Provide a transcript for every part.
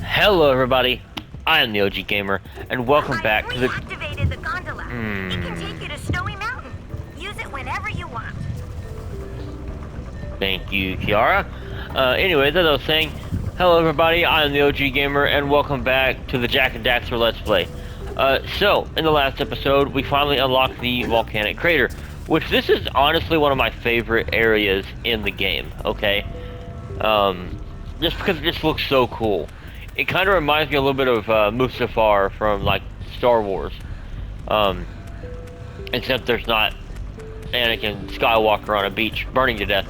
Hello everybody, I am the OG Gamer, and welcome back to the... Reactivated the gondola. It can take you to Snowy Mountain. Use it whenever you want. Thank you, Kiara. Anyways, as I was saying, hello everybody, I am the OG Gamer, and welcome back to the Jak and Daxter Let's Play. So, in the last episode, we finally unlocked the volcanic crater, which this is honestly one of my favorite areas in the game, okay? Just because it just looks so cool. It kind of reminds me a little bit of Mustafar from, like, Star Wars. Except there's not Anakin Skywalker on a beach burning to death.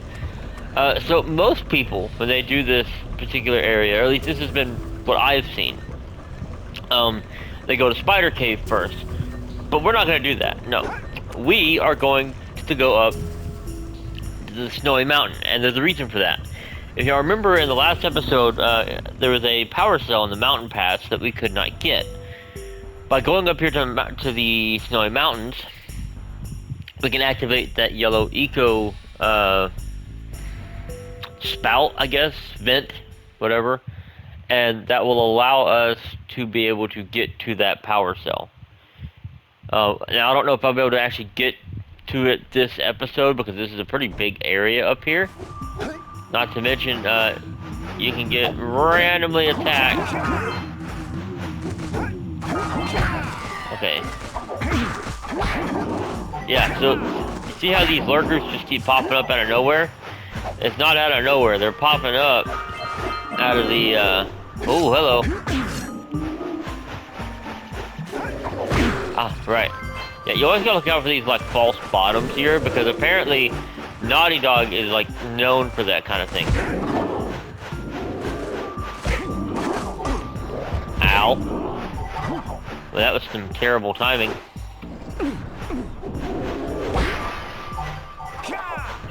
So most people, when they do this particular area, or at least this has been what I've seen, they go to Spider Cave first. But we're not going to do that, no. We are going to go up to the Snowy Mountain, and there's a reason for that. If y'all remember in the last episode, there was a power cell in the mountain pass that we could not get. By going up here to the Snowy Mountains, we can activate that yellow eco spout, I guess, vent, whatever, and that will allow us to be able to get to that power cell. Now, I don't know if I'll be able to actually get to it this episode, because this is a pretty big area up here. Not to mention, you can get randomly attacked. Okay. Yeah, so, you see how these lurkers just keep popping up out of nowhere? It's not out of nowhere, they're popping up out of the, oh, hello. Ah, right. Yeah, you always gotta look out for these, like, false bottoms here, because apparently Naughty Dog is, like, known for that kind of thing. Ow. Well, that was some terrible timing.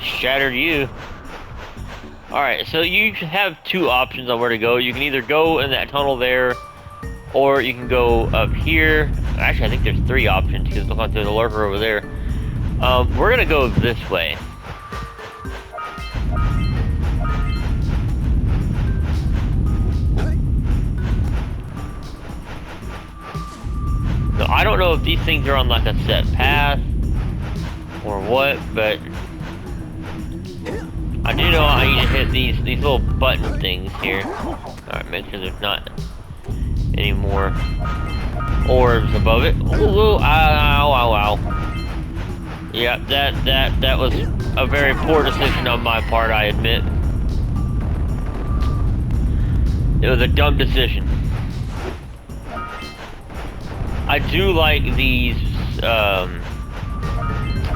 Shattered you. Alright, so you have two options on where to go. You can either go in that tunnel there, or you can go up here. Actually, I think there's three options, because look like there's a lurker over there. We're gonna go this way. So I don't know if these things are on like a set path or what, but I do know I need to hit these little button things here. Alright, make sure there's not any more orbs above it. Ooh, ow, ow, ow. Yeah, that was a very poor decision on my part, I admit. It was a dumb decision. I do like these,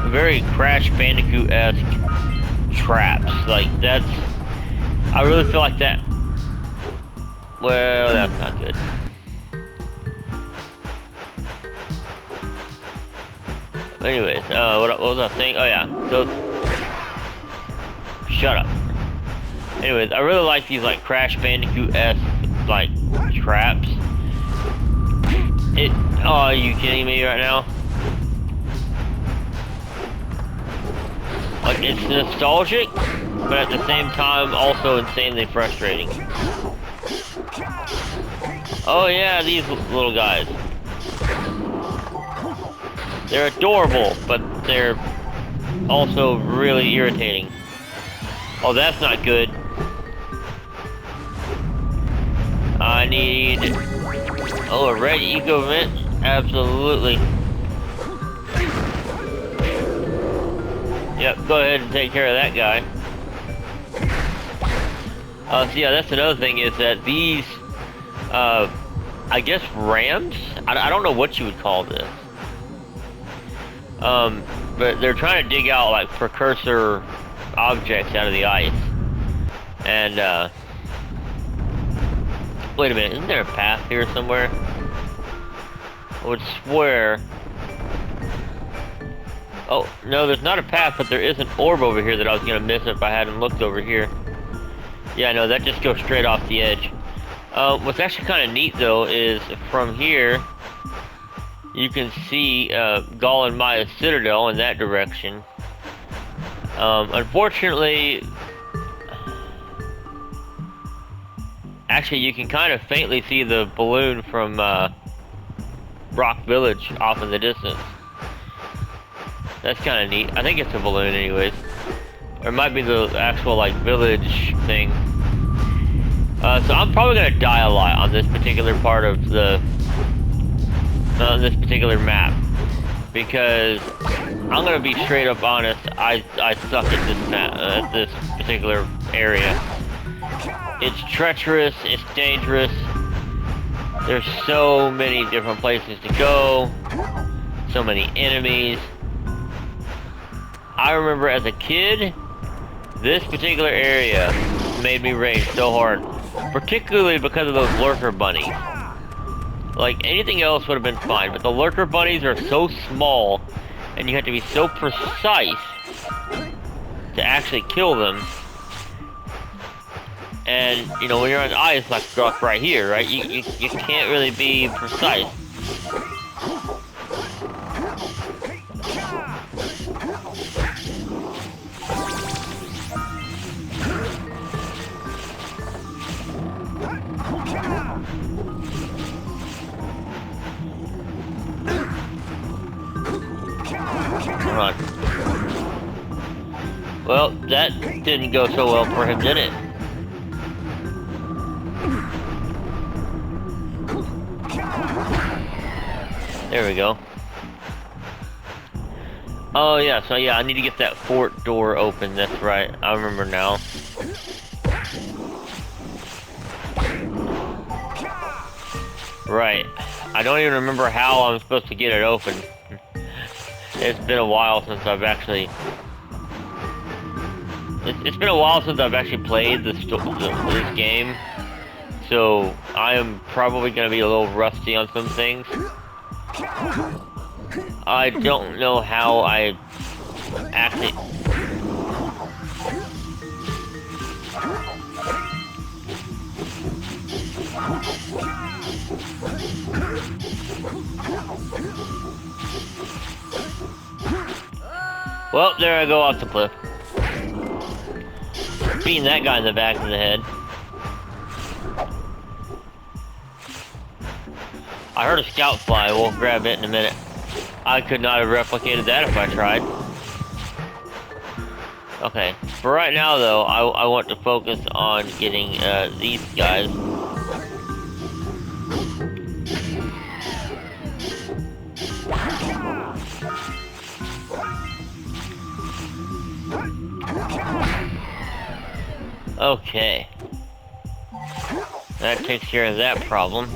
very Crash Bandicoot-esque traps. Like, that's... I really feel like that... Well, that's not good. Anyways, what was I saying? Oh, yeah. So... Shut up. Anyways, I really like these, like, Crash Bandicoot-esque, like, traps. Oh, are you kidding me right now? Like, it's nostalgic, but at the same time, also insanely frustrating. Oh yeah, these little guys. They're adorable, but they're also really irritating. Oh, that's not good. I need... Oh, a red eco vent? Absolutely. Yep, go ahead and take care of that guy. So yeah, that's another thing, is that these, I guess rams? I don't know what you would call this. But they're trying to dig out, like, precursor objects out of the ice. And, wait a minute, isn't there a path here somewhere? I would swear... Oh, no, there's not a path, but there is an orb over here that I was gonna miss if I hadn't looked over here. Yeah, no, that just goes straight off the edge. What's actually kind of neat, though, is from here, you can see Gaul and Maya's Citadel in that direction. Unfortunately, Actually, you can kind of faintly see the balloon from Rock Village off in the distance. That's kind of neat. I think it's a balloon anyways. Or it might be the actual, like, village thing. So I'm probably gonna die a lot on this particular part of the... on this particular map. Because, I'm gonna be straight up honest, I suck at this map, at this particular area. It's treacherous, it's dangerous. There's so many different places to go. So many enemies. I remember as a kid, this particular area made me rage so hard. Particularly because of those lurker bunnies. Like, anything else would have been fine, but the lurker bunnies are so small, and you have to be so precise to actually kill them. And, you know, when you're on ice, like right here, right, you can't really be precise. Come on. Well, that didn't go so well for him, did it? There we go. Oh yeah, so yeah, I need to get that fort door open, that's right. I remember now. Right. I don't even remember how I'm supposed to get it open. It's been a while since I've actually... It's been a while since I've actually played this game. So, I am probably going to be a little rusty on some things. I don't know how I actually... Well, there I go off the cliff. Beating that guy in the back of the head. I heard a scout fly, we'll grab it in a minute. I could not have replicated that if I tried. Okay, for right now though, I want to focus on getting these guys. Okay. That takes care of that problem.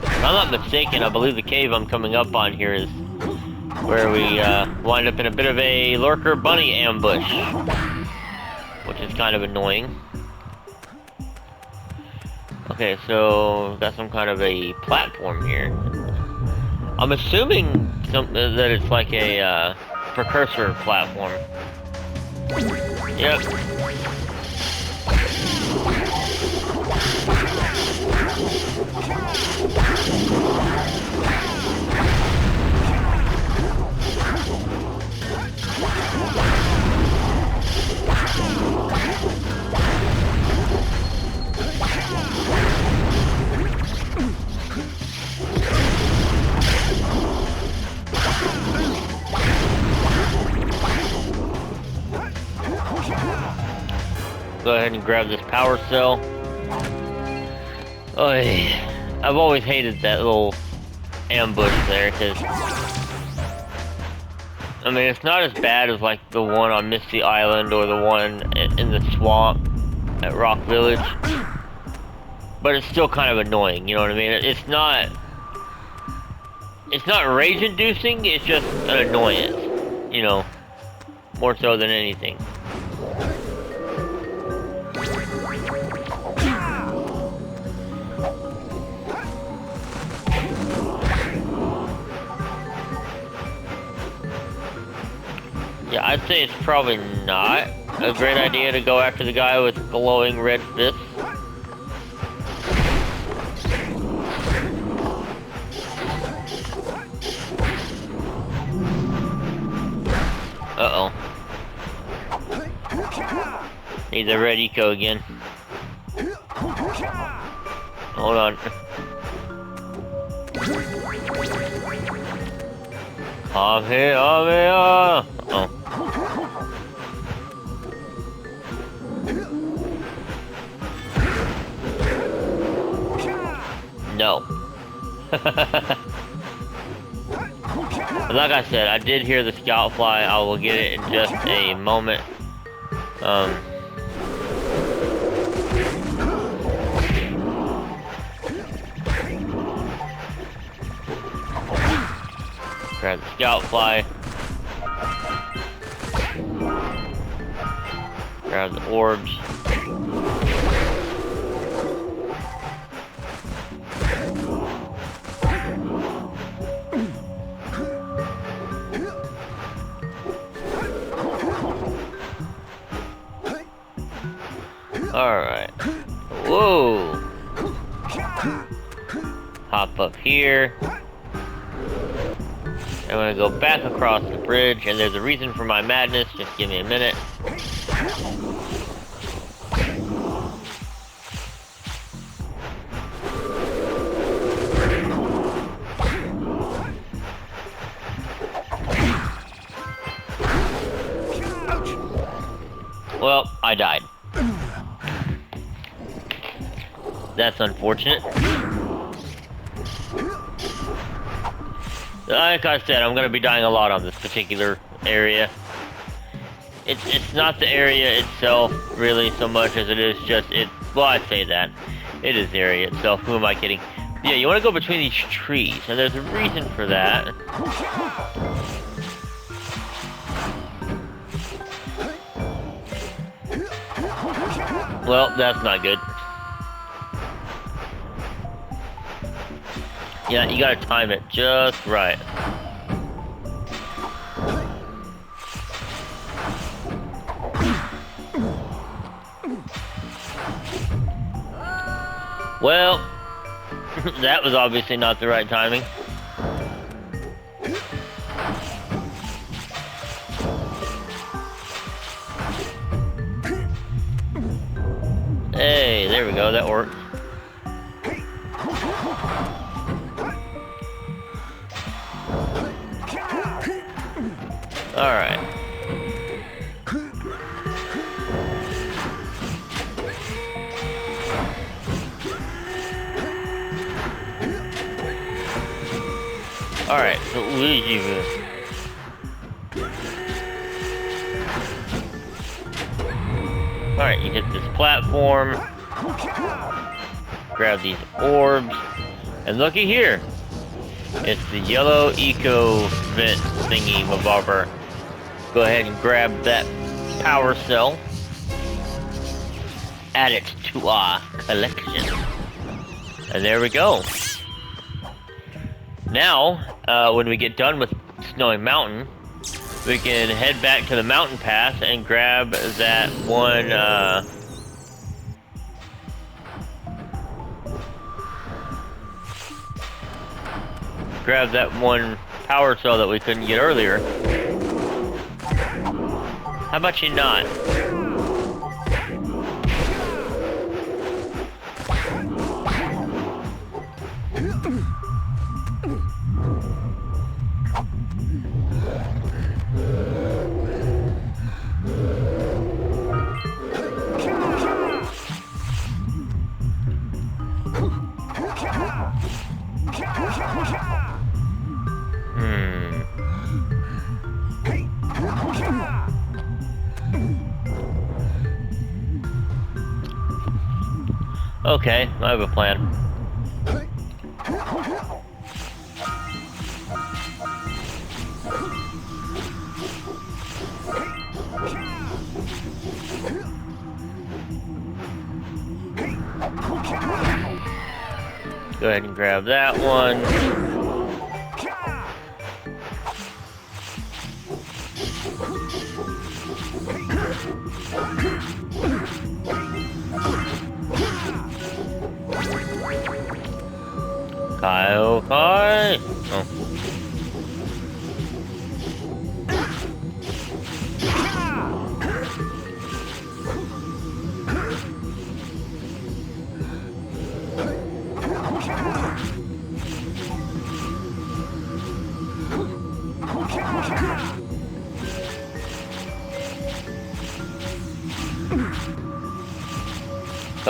If I'm not mistaken, I believe the cave I'm coming up on here is where we wind up in a bit of a lurker bunny ambush, which is kind of annoying. Okay, so got some kind of a platform here. I'm assuming that it's like a Precursor platform. Yep. Go ahead and grab this power cell. Oh, I've always hated that little ambush there, because I mean, it's not as bad as like the one on Misty Island or the one in the swamp at Rock Village, but it's still kind of annoying, you know what I mean? It's not rage-inducing, it's just an annoyance, you know, more so than anything. Yeah, I'd say it's probably not a great idea to go after the guy with glowing red fists. Uh-oh. Need the red eco again. Hold on. I'm here. Uh-oh. No. But like I said, I did hear the scout fly. I will get it in just a moment. Grab the scout fly. Grab the orbs. Alright. Whoa! Hop up here. I'm gonna go back across the bridge, and there's a reason for my madness. Just give me a minute. Well, I died. That's unfortunate. Like I said, I'm gonna be dying a lot on this particular area. It's not the area itself, really, so much as it is just it. Well, I say that. It is the area itself. Who am I kidding? Yeah, you want to go between these trees, and there's a reason for that. Well, that's not good. Yeah, you gotta time it just right. Well, that was obviously not the right timing. Hey, there we go, that worked. Alright. Alright, so alright, you hit this platform. Grab these orbs. And looky here. It's the yellow eco vent thingy mabobber. Go ahead and grab that power cell. Add it to our collection. And there we go. Now, when we get done with Snowy Mountain, we can head back to the mountain pass and grab that one, power cell that we couldn't get earlier. How about you not? Okay, I have a plan. Go ahead and grab that one. Okay. Oh.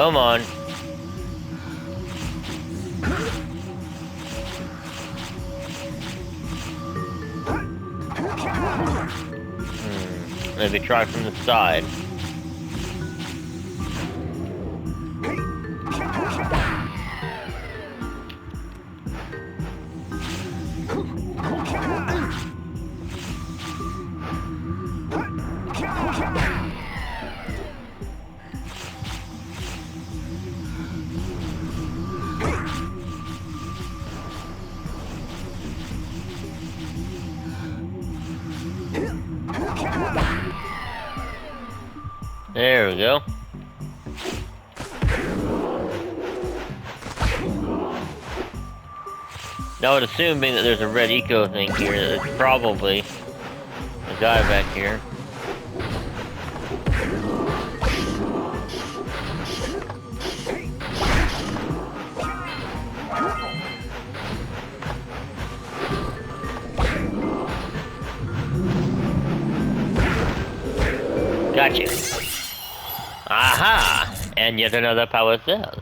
Come on. Maybe try from the side. There we go. Now I would assume, being that there's a red eco thing here, that it's probably a guy back here. Gotcha. Aha! And yet another power cell.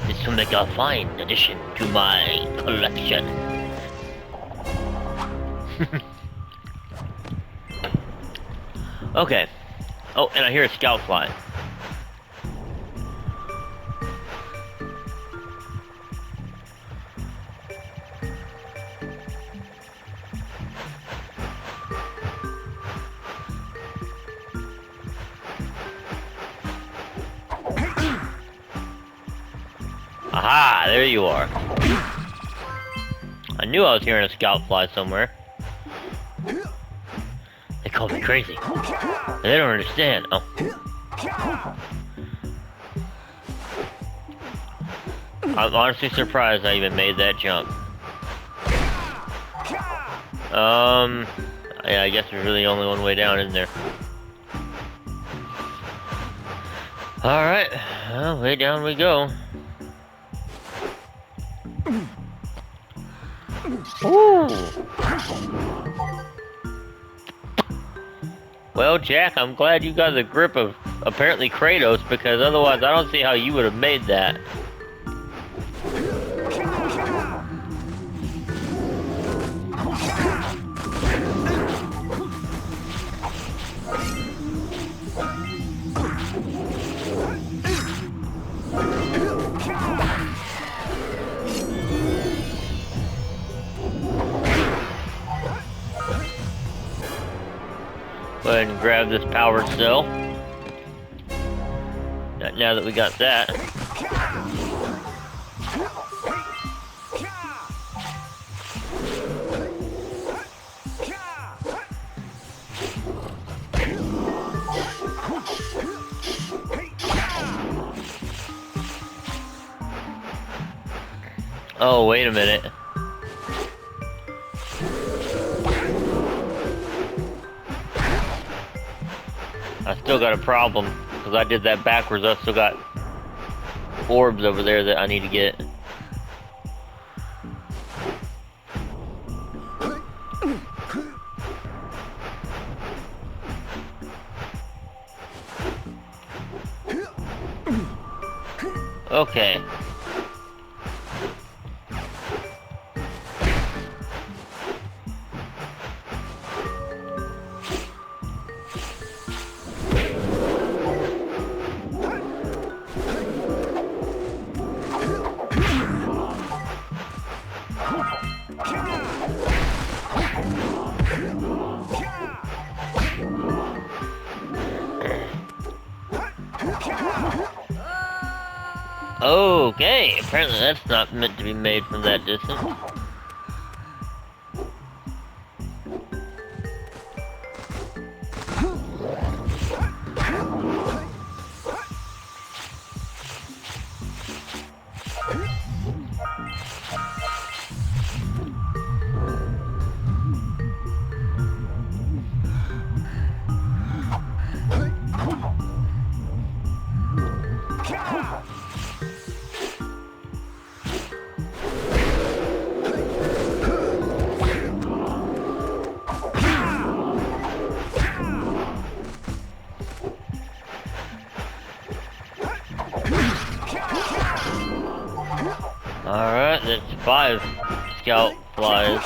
This will make a fine addition to my collection. Okay. Oh, and I hear a scout fly. Aha, there you are. I knew I was hearing a scout fly somewhere. They call me crazy. They don't understand. Oh. I'm honestly surprised I even made that jump. Yeah, I guess there's really only one way down, isn't there? Alright, well, way down we go. Ooh. Well, Jack, I'm glad you got the grip of apparently Kratos, because otherwise I don't see how you would have made that. Go ahead and grab this power cell. Now that we got that. Oh, wait a minute. I still got a problem, because I did that backwards. I still got orbs over there that I need to get. Okay. Okay, apparently that's not meant to be made from that distance. scout flies.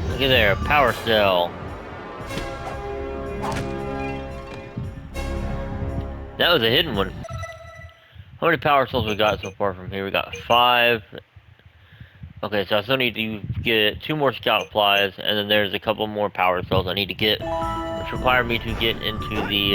Look at there, power cell. That was a hidden one. How many power cells we got so far from here? We got 5. Okay, so I still need to get 2 more scout flies, and then there's a couple more power cells I need to get, which require me to get into the,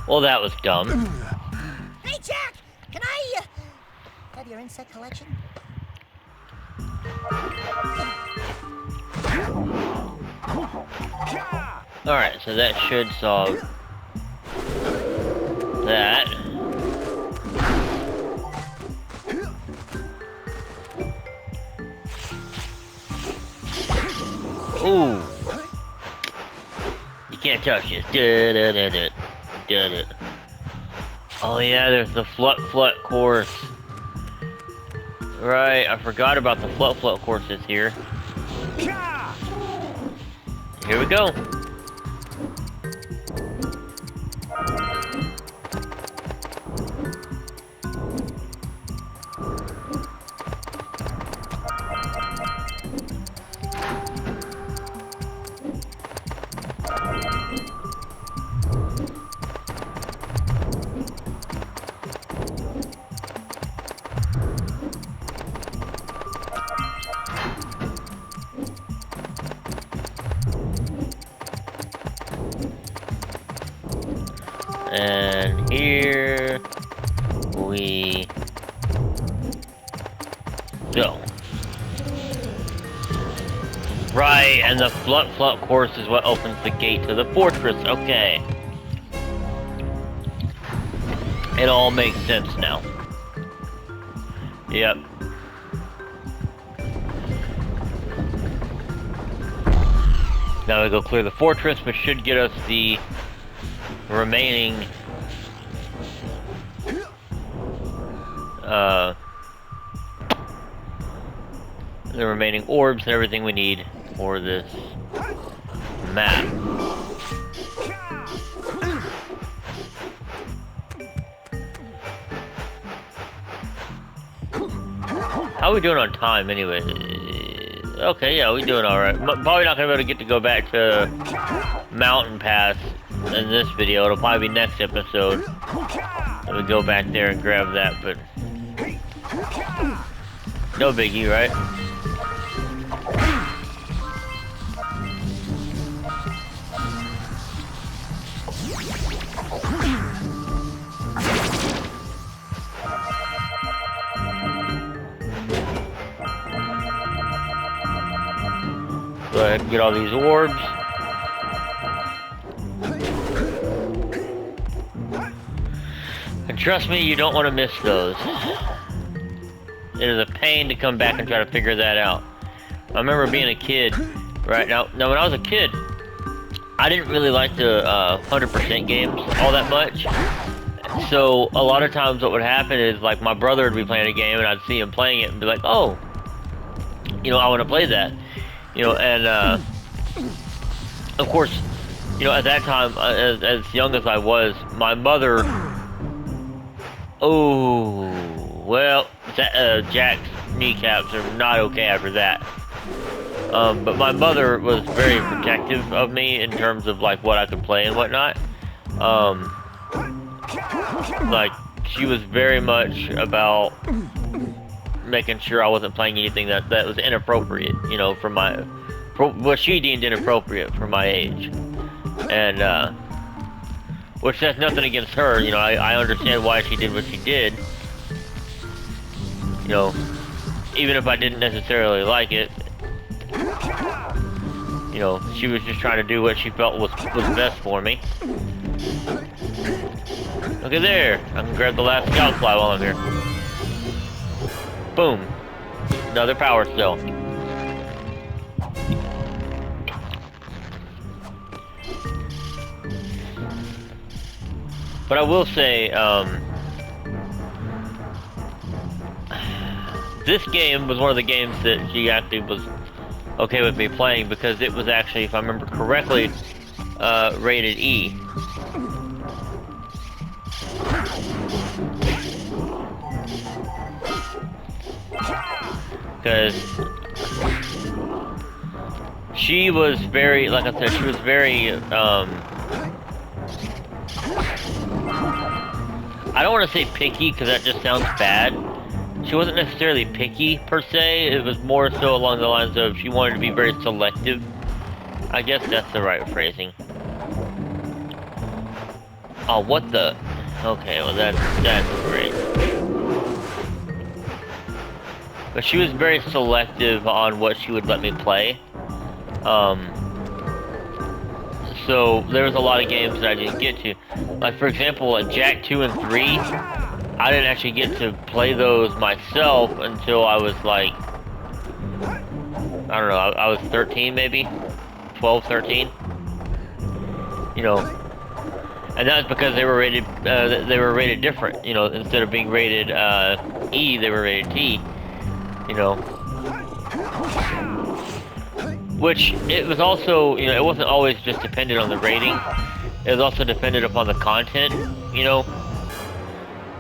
well, that was dumb. Hey, Jack! Can I, have your insect collection? Alright, so that should solve that. Ooh. You can't touch this. Oh yeah, there's the Flut course. Right, I forgot about the Flut courses here. Here we go. And here we go. Right, and the Flut course is what opens the gate to the fortress. Okay. It all makes sense now. Yep. Now we go clear the fortress, which should get us the remaining orbs and everything we need for this map. How are we doing on time anyway? Okay, yeah, we doing alright. Probably not gonna be able to get to go back to Mountain Pass in this video. It'll probably be next episode. And we go back there and grab that, but no biggie, right? Go ahead and get all these orbs. And trust me, you don't want to miss those. It is a pain to come back and try to figure that out. I remember being a kid, right? Now when I was a kid, I didn't really like the 100% games all that much. So a lot of times what would happen is, like, my brother would be playing a game and I'd see him playing it and be like, oh, you know, I want to play that. You know, and of course, you know, at that time, as young as I was, my mother, oh, well, Jack's kneecaps are not okay after that. But my mother was very protective of me in terms of, like, what I could play and whatnot. Like, she was very much about making sure I wasn't playing anything that was inappropriate, you know, for what she deemed inappropriate for my age. And which has nothing against her, you know. I understand why she did what she did, you know, even if I didn't necessarily like it. You know, she was just trying to do what she felt was best for me. Look at there. I can grab the last scout fly while I'm here. Boom. Another power cell. But I will say, this game was one of the games that she actually was okay with me playing, because it was actually, if I remember correctly, rated E. Because she was very, like I said, she was very, I don't want to say picky, because that just sounds bad. She wasn't necessarily picky, per se. It was more so along the lines of she wanted to be very selective. I guess that's the right phrasing. Oh, what the? Okay, well that's great. But she was very selective on what she would let me play. So there was a lot of games that I didn't get to. Like, for example, like Jak 2 and 3, I didn't actually get to play those myself until I was like, I don't know, I was 13 maybe? 12, 13? You know, and that was because they were rated different, you know. Instead of being rated E, they were rated T, you know. Which, it was also, you know, it wasn't always just dependent on the rating. It was also dependent upon the content, you know.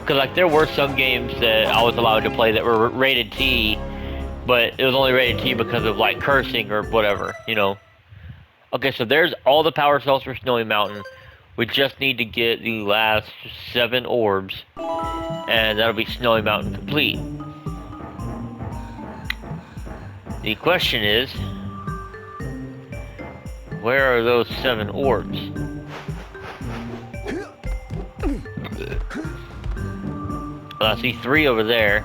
Because, like, there were some games that I was allowed to play that were rated T, but it was only rated T because of, like, cursing or whatever, you know. Okay, so there's all the power cells for Snowy Mountain. We just need to get the last 7 orbs, and that'll be Snowy Mountain complete. The question is, where are those 7 orbs? Well, I see 3 over there.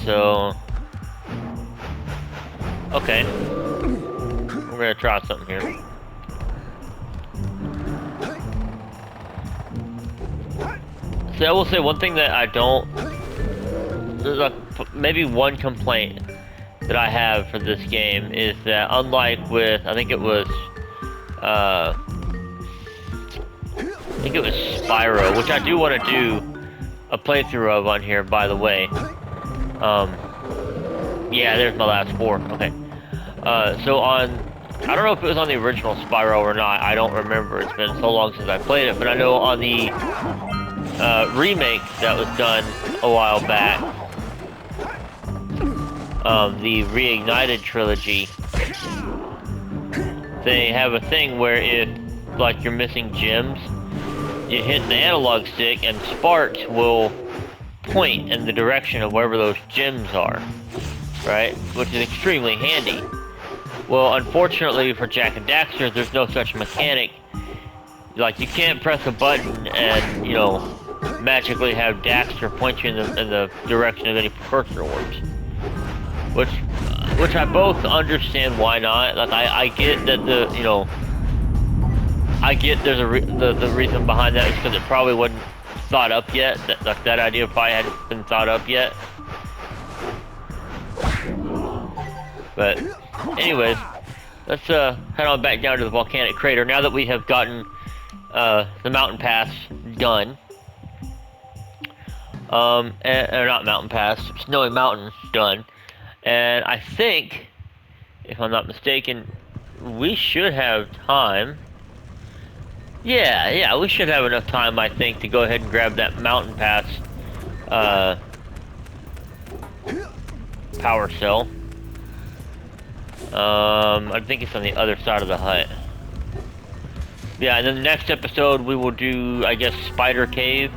So, okay, we're gonna try something here. So I will say one thing that I don't, there's maybe one complaint that I have for this game is that, unlike with, I think it was Spyro, which I do want to do a playthrough of on here, by the way. Yeah, there's my last 4. Okay. So on, I don't know if it was on the original Spyro or not. I don't remember. It's been so long since I played it. But I know on the remake that was done a while back, the Reignited trilogy, they have a thing where if, like, you're missing gems, you hit the analog stick and sparks will point in the direction of wherever those gems are, right? Which is extremely handy. Well, unfortunately for Jak and Daxter, there's no such mechanic. Like, you can't press a button and, you know, magically have Daxter point you in the direction of any Precursor orbs. Which I both understand why not. Like, I get that you know, I get there's the reason behind that is because it probably wasn't thought up yet. That idea probably hadn't been thought up yet. But anyways, let's head on back down to the volcanic crater now that we have gotten the mountain pass done. Or not mountain pass, Snowy Mountain done. And I think, if I'm not mistaken, we should have time. Yeah, we should have enough time, I think, to go ahead and grab that mountain pass power cell. I think it's on the other side of the hut. Yeah, and then the next episode we will do, I guess, Spider Cave.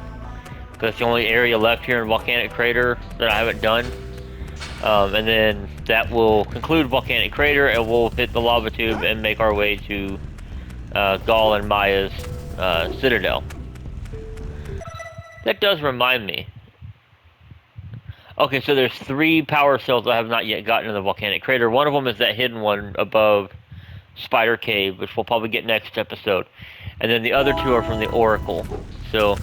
That's the only area left here in Volcanic Crater that I haven't done. And then that will conclude Volcanic Crater, and we'll hit the lava tube and make our way to Gaul and Maya's citadel. That does remind me. Okay, so there's 3 power cells I have not yet gotten in the Volcanic Crater. One of them is that hidden one above Spider Cave, which we'll probably get next episode. And then the other 2 are from the Oracle. So,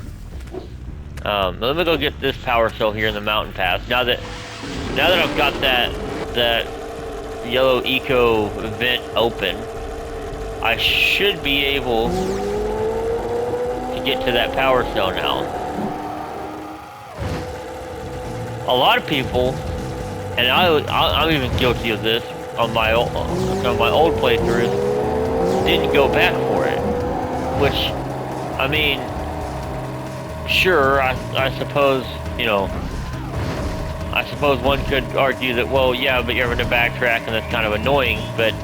let me go get this power cell here in the mountain pass. Now that I've got that yellow eco vent open, I should be able to get to that power cell now. A lot of people, and I'm even guilty of this on my old playthroughs, didn't go back for it. Which, I mean, sure, I suppose, you know, I suppose one could argue that, well, yeah, but you're having to backtrack and that's kind of annoying, but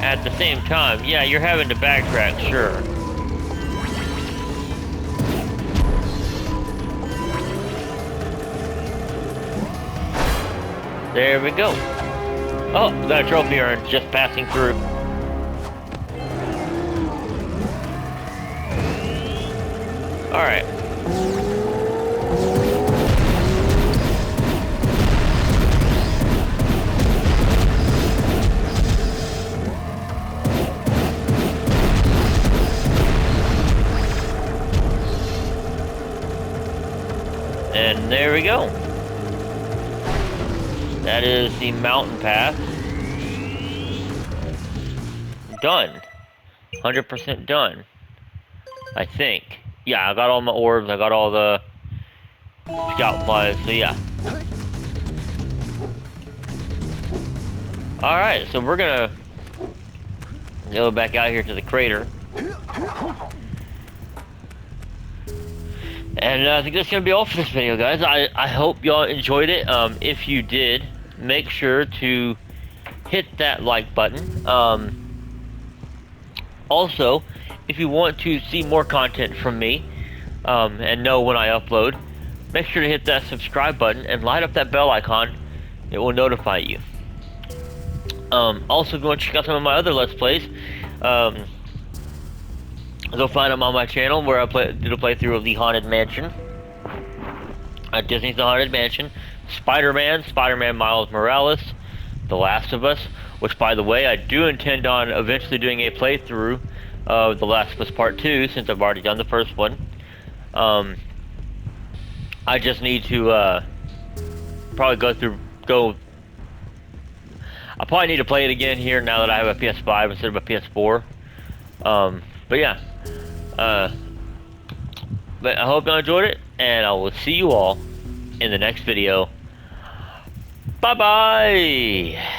at the same time, yeah, you're having to backtrack, sure. There we go. Oh, got a trophy urn just passing through. Alright. And there we go. That is the mountain path. Done. 100% done. I think. Yeah, I got all my orbs, I got all the scout flies, so yeah. Alright, so we're gonna go back out here to the crater. And I think that's gonna be all for this video, guys. I hope y'all enjoyed it. If you did, make sure to hit that like button. Also, if you want to see more content from me, and know when I upload, make sure to hit that subscribe button and light up that bell icon. It will notify you. Also, if you want to check out some of my other Let's Plays, go find them on my channel, where I did a playthrough of the Haunted Mansion. Disney's The Haunted Mansion, Spider-Man Miles Morales, The Last of Us, which, by the way, I do intend on eventually doing a playthrough of The Last of Us Part 2, since I've already done the first one. I just need to probably I probably need to play it again here now that I have a PS5 instead of a PS4. But yeah, but I hope you enjoyed it, and I will see you all in the next video. Bye bye.